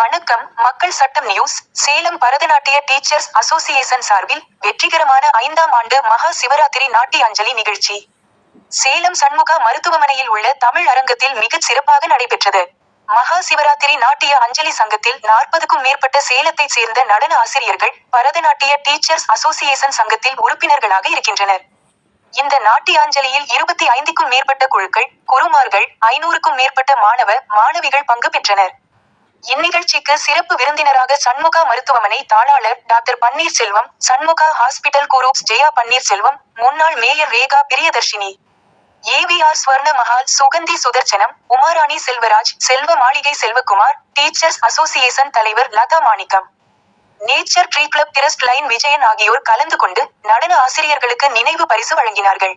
வணக்கம். மக்கள் சட்டம் நியூஸ். சேலம் பரதநாட்டிய டீச்சர்ஸ் அசோசியேஷன் சார்பில் வெற்றிகரமான 5ஆம் ஆண்டு மகா சிவராத்திரி நாட்டிய அஞ்சலி நிகழ்ச்சி சேலம் சண்முகா மருத்துவமனையில் உள்ள தமிழ் அரங்கத்தில் மிகச் சிறப்பாக நடைபெற்றது. மகா சிவராத்திரி நாட்டிய அஞ்சலி சங்கத்தில் 40க்கும் மேற்பட்ட சேலத்தைச் சேர்ந்த நடன ஆசிரியர்கள் பரதநாட்டிய டீச்சர்ஸ் அசோசியேஷன் சங்கத்தில் உறுப்பினர்களாக இருக்கின்றனர். இந்த நாட்டியாஞ்சலியில் 25க்கும் மேற்பட்ட குழுக்கள், குருமார்கள், 500க்கும் மேற்பட்ட மாணவ, மாணவிகள் பங்கு பெற்றனர். இந்நிகழ்ச்சிக்கு சிறப்பு விருந்தினராக சண்முகா மருத்துவமனை தாளாளர் doctor Panneerselvam, Shanmuga hospital groups Jaya Panneerselvam, முன்னாள் mayor Rekha Priyadharshini, AVR Swarna Mahal Suganthi Sudharsanam, Umarani Selvaraj, Selva Maligai Selvakumar, teachers association தலைவர் Latha Manickam, nature tree club trust line Vijayan ஆகியோர் கலந்து கொண்டு நடன ஆசிரியர்களுக்கு நினைவு பரிசு வழங்கினார்கள்.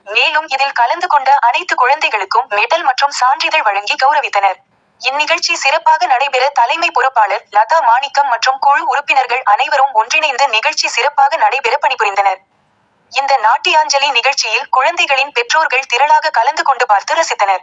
மேலும் இதில் கலந்து கொண்ட அனைத்து குழந்தைகளுக்கும் மெடல் மற்றும் சான்றிதழ் வழங்கி கௌரவித்தனர். இந்நிகழ்ச்சி சிறப்பாக நடைபெற தலைமை பொறுப்பாளர் லதா மாணிக்கம் மற்றும் குழு உறுப்பினர்கள் அனைவரும் ஒன்றிணைந்து நிகழ்ச்சி சிறப்பாக நடைபெற பணிபுரிந்தனர். இந்த நாட்டியாஞ்சலி நிகழ்ச்சியில் குழந்தைகளின் பெற்றோர்கள் திரளாக கலந்து கொண்டு பார்த்து ரசித்தனர்.